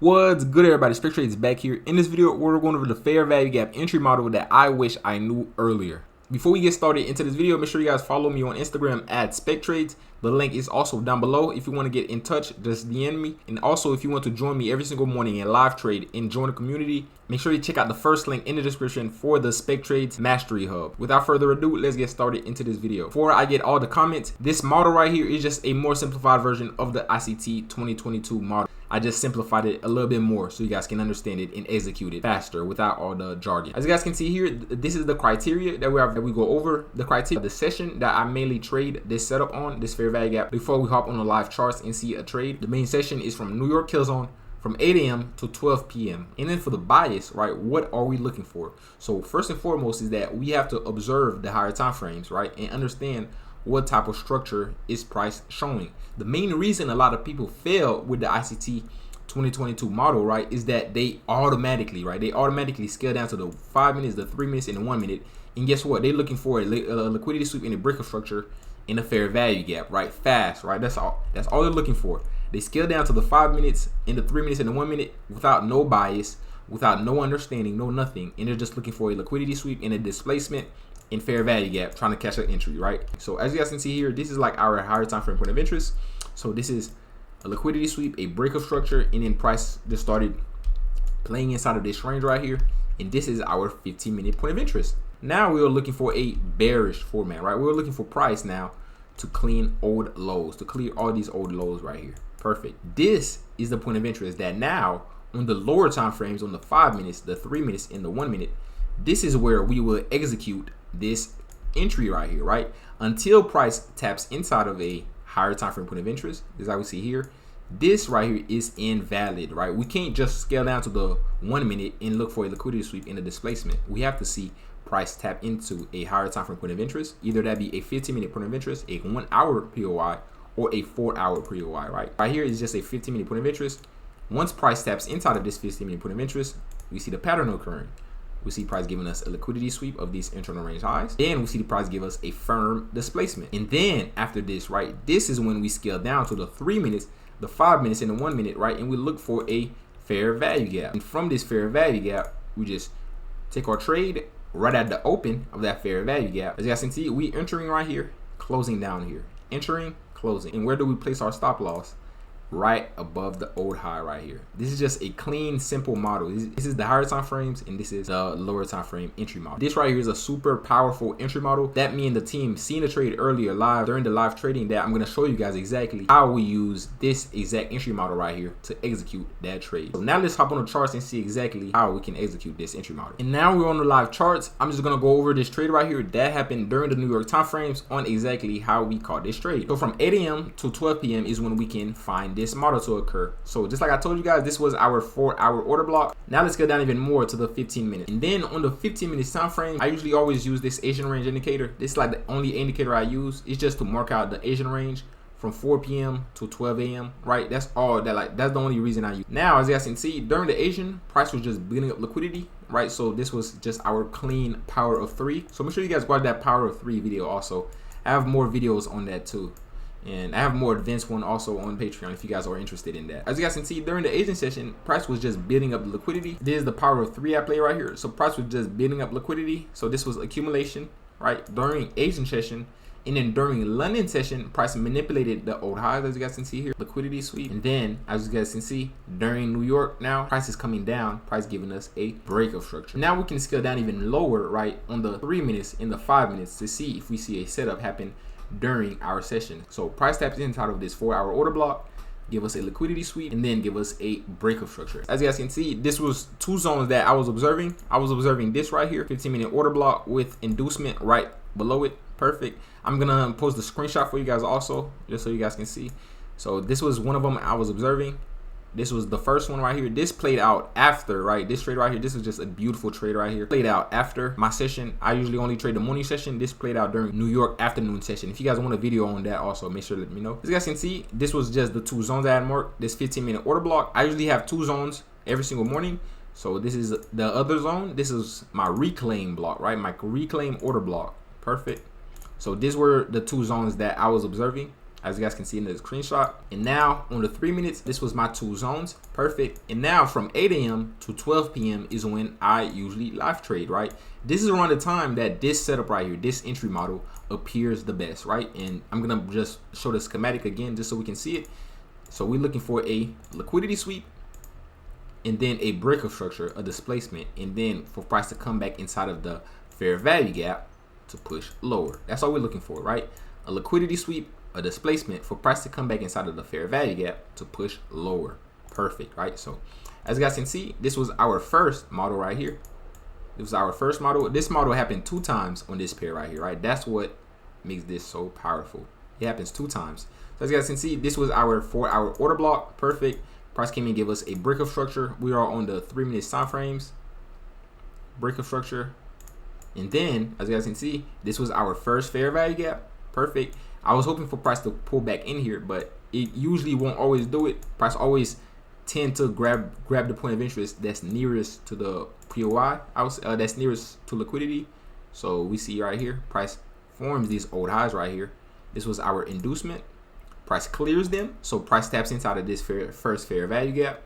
What's good, everybody? Spektrades back here. In this video, we're going over the fair value gap entry model that I wish I knew earlier. Before we get started into this video, make sure you guys follow me on Instagram at Spektrades. The link is also down below. If you want to get in touch, just DM me. And also, if you want to join me every single morning in live trade and join the community, make sure you check out the first link in the description for the Spektrades Mastery Hub. Without further ado, let's get started into this video. Before I get all the comments, this model right here is just a more simplified version of the ICT 2022 model. I just simplified it a little bit more so you guys can understand it and execute it faster without all the jargon. As you guys can see here, this is the criteria that we go over. The criteria, the session that I mainly trade this setup on, this fair value gap, before we hop on the live charts and see a trade. The main session is from New York kill zone from 8 a.m. to 12 p.m. And then for the bias, right, what are we looking for? So first and foremost is that we have to observe the higher time frames, right, and understand what type of structure is price showing. The main reason a lot of people fail with the ICT 2022 model, right, is that they automatically scale down to the 5 minutes, the 3 minutes, and the 1 minute. And guess what? They're looking for a liquidity sweep in a breaker structure in a fair value gap, right? Fast, right? That's all they're looking for. They scale down to the 5 minutes, in the 3 minutes, and the 1 minute without no bias, without no understanding, no nothing. And they're just looking for a liquidity sweep in a displacement in fair value gap, trying to catch an entry, right? So as you guys can see here, this is like our higher time frame point of interest. So this is a liquidity sweep, a breakup structure, and then price just started playing inside of this range right here. And this is our 15-minute point of interest. Now we are looking for a bearish format, right? We're looking for price now to clean old lows, to clear all these old lows right here. Perfect. This is the point of interest that now on the lower time frames, on the 5 minutes, the 3 minutes, and the 1 minute, this is where we will execute this entry right here, right? Until price taps inside of a higher time frame point of interest, as I would see here, this right here is invalid, right? We can't just scale down to the 1 minute and look for a liquidity sweep in a displacement. We have to see price tap into a higher time frame point of interest, either that be a 15-minute point of interest, a 1 hour POI, or a 4 hour POI, right? Right here is just a 15-minute point of interest. Once price taps inside of this 15-minute point of interest, we see the pattern occurring. We see price giving us a liquidity sweep of these internal range highs. Then we see the price give us a firm displacement. And then after this, right, this is when we scale down to the 3 minutes, the 5 minutes, and the 1 minute, right? And we look for a fair value gap. And from this fair value gap, we just take our trade right at the open of that fair value gap. As you guys can see, we entering right here, closing down here, entering, closing. And where do we place our stop loss? Right above the old high right here. This is just a clean, simple model. This is the higher time frames, and this is the lower time frame entry model. This right here is a super powerful entry model that me and the team seen the trade earlier live during the live trading, that I'm going to show you guys exactly how we use this exact entry model right here to execute that trade. So now let's hop on the charts and see exactly how we can execute this entry model. And now we're on the live charts. I'm just going to go over this trade right here that happened during the New York time frames on exactly how we caught this trade. So from 8 a.m. to 12 p.m. is when we can find this model to occur. So just like I told you guys, this was our 4 hour order block. Now let's go down even more to the 15 minutes. And then on the 15 minutes time frame, I usually always use this Asian range indicator. This is like the only indicator I use. It's just to mark out the Asian range from 4 p.m. to 12 a.m. right? That's all that, that's the only reason I use. Now, as you guys can see, during the Asian, price was just building up liquidity, right? So this was just our clean power of 3. So make sure you guys watch that power of 3 video also. I have more videos on that too. And I have more advanced one also on Patreon if you guys are interested in that. As you guys can see, during the Asian session, price was just building up liquidity. This is the power of 3 I play right here. So price was just building up liquidity. So this was accumulation, right? During Asian session. And then during London session, price manipulated the old highs, as you guys can see here, liquidity sweep. And then, as you guys can see, during New York now, price is coming down, price giving us a breakup structure. Now we can scale down even lower, right, on the 3 minutes and the 5 minutes to see if we see a setup happen during our session. So price taps inside of this 4 hour order block, give us a liquidity sweep, and then give us a breakup structure. As you guys can see, this was 2 zones that I was observing. I was observing this right here, 15-minute order block with inducement right below it. Perfect. I'm gonna post the screenshot for you guys also, just so you guys can see. So this was one of them I was observing. This was the first one right here. This played out after, right? This trade right here, this was just a beautiful trade right here. Played out after my session. I usually only trade the morning session. This played out during New York afternoon session. If you guys want a video on that also, make sure to let me know. As you guys can see, this was just the 2 zones I had marked. This 15-minute order block. I usually have 2 zones every single morning. So this is the other zone. This is my reclaim block, right? My reclaim order block. Perfect. So these were the 2 zones that I was observing. as you guys can see in the screenshot. And now on the 3 minutes, this was my 2 zones. Perfect. And now from 8 a.m. to 12 p.m. is when I usually live trade, right? This is around the time that this setup right here, this entry model appears the best, right? And I'm gonna just show the schematic again just so we can see it. So we're looking for a liquidity sweep, and then a breakup structure, a displacement, and then for price to come back inside of the fair value gap to push lower. That's all we're looking for, right? A liquidity sweep, a displacement for price to come back inside of the fair value gap to push lower. Perfect, right? So as you guys can see, this was our first model right here. This was our first model. This model happened 2 times on this pair right here, right? That's what makes this so powerful. It happens 2 times. So as you guys can see, this was our 4-hour order block. Perfect. Price came in, give us a breakup structure. We are on the 3 minute time frames. Breakup structure. And then, as you guys can see, this was our first fair value gap. Perfect. I was hoping for price to pull back in here, but it usually won't always do it. Price always tend to grab the point of interest that's nearest to the POI. That's nearest to liquidity. So we see right here, price forms these old highs right here. This was our inducement. Price clears them, so price taps inside of this first fair value gap.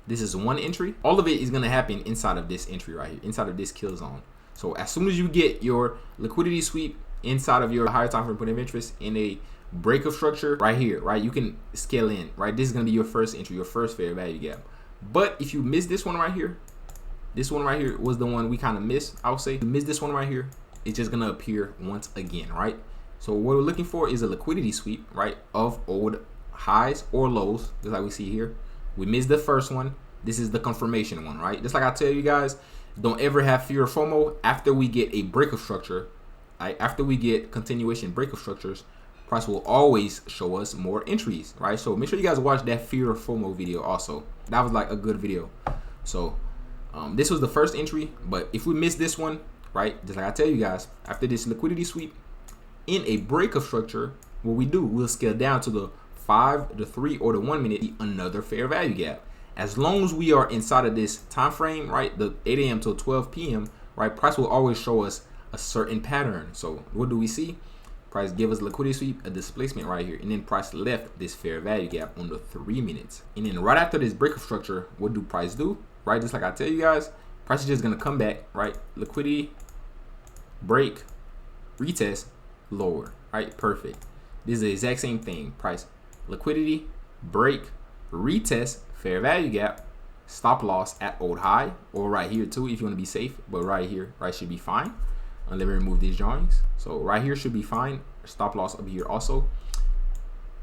This is one entry. All of it is gonna happen inside of this entry right here, inside of this kill zone. So as soon as you get your liquidity sweep inside of your higher time frame point of interest in a breakup structure right here, right, you can scale in, right? This is gonna be your first entry, your first fair value gap. But if you miss this one right here, this one right here was the one we kind of missed. I would say if you miss this one right here, it's just gonna appear once again, right? So what we're looking for is a liquidity sweep, right, of old highs or lows, just like we see here. We missed the first one. This is the confirmation one, right? Just like I tell you guys, don't ever have fear of FOMO. After we get a breakup structure, right, after we get continuation breakup structures, price will always show us more entries, right? So make sure you guys watch that fear of FOMO video also. That was like a good video. So this was the first entry, but if we miss this one, right, just like I tell you guys, after this liquidity sweep, in a breakup structure, what we do, we'll scale down to the 5, the 3, or the 1 minute, another fair value gap. As long as we are inside of this time frame, right, the 8 a.m. till 12 p.m., right, price will always show us a certain pattern. So what do we see? Price give us liquidity sweep, a displacement right here, and then price left this fair value gap on the 3 minutes. And then right after this breakup structure, what do price do? Right, just like I tell you guys, price is just gonna come back, right? Liquidity, break, retest, lower, right? Perfect. This is the exact same thing. Price, liquidity, break, retest, fair value gap, stop loss at old high, or right here too if you want to be safe, but right here, right, should be fine. Let me remove these drawings. So right here should be fine. Stop loss up here also.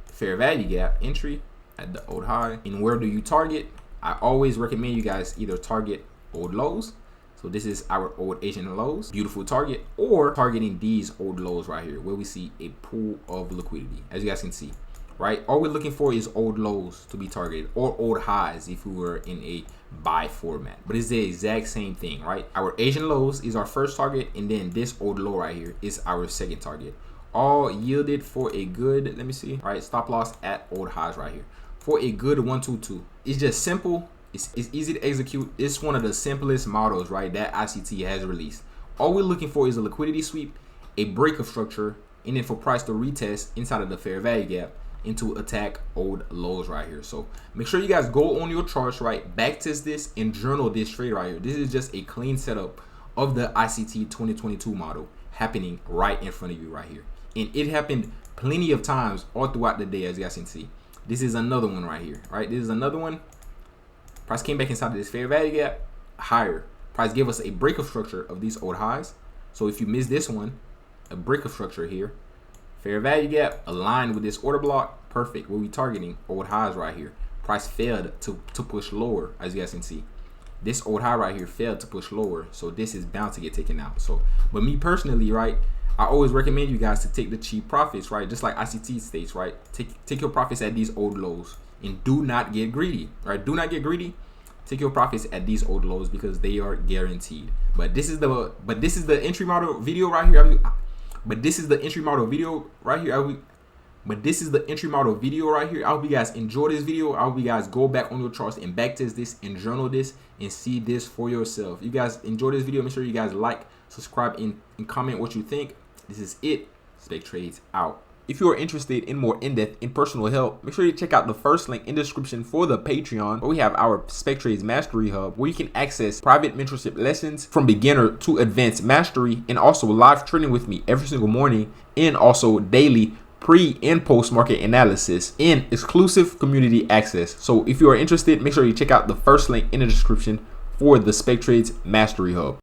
Fair value gap entry at the old high. And where do you target? I always recommend you guys either target old lows. So this is our old Asian lows, beautiful target, or targeting these old lows right here where we see a pool of liquidity, as you guys can see, right? All we're looking for is old lows to be targeted, or old highs if we were in a buy format, but it's the exact same thing, right? Our Asian lows is our first target, and then this old low right here is our second target, all yielded for a good, let me see, right, stop loss at old highs right here for a good 122. It's just simple. It's easy to execute. It's one of the simplest models, right, that ICT has released. All we're looking for is a liquidity sweep, a breakup structure, and then for price to retest inside of the fair value gap and to attack old lows right here. So make sure you guys go on your charts, right, backtest this and journal this trade right here. This is just a clean setup of the ICT 2022 model happening right in front of you right here. And it happened plenty of times all throughout the day, as you guys can see. This is another one right here, right? This is another one. Price came back inside of this fair value gap higher. Price gave us a breakup structure of these old highs. So if you miss this one, a breakup structure here, fair value gap aligned with this order block, perfect. What we targeting? Old highs right here. Price failed to push lower, as you guys can see. This old high right here failed to push lower, so this is bound to get taken out. So, but me personally, right, I always recommend you guys to take the cheap profits, right? Just like ICT states, right? Take your profits at these old lows. And do not get greedy, right? Do not get greedy. Take your profits at these old lows because they are guaranteed. But this is the entry model video right here. I hope you guys enjoy this video. I hope you guys go back on your charts and backtest this and journal this and see this for yourself. You guys enjoy this video. Make sure you guys like, subscribe, and comment what you think. This is it. Spektrades out. If you are interested in more in-depth and personal help, make sure you check out the first link in the description for the Patreon, where we have our Spektrades Mastery Hub, where you can access private mentorship lessons from beginner to advanced mastery, and also live training with me every single morning, and also daily pre and post market analysis and exclusive community access. So if you are interested, make sure you check out the first link in the description for the Spektrades Mastery Hub.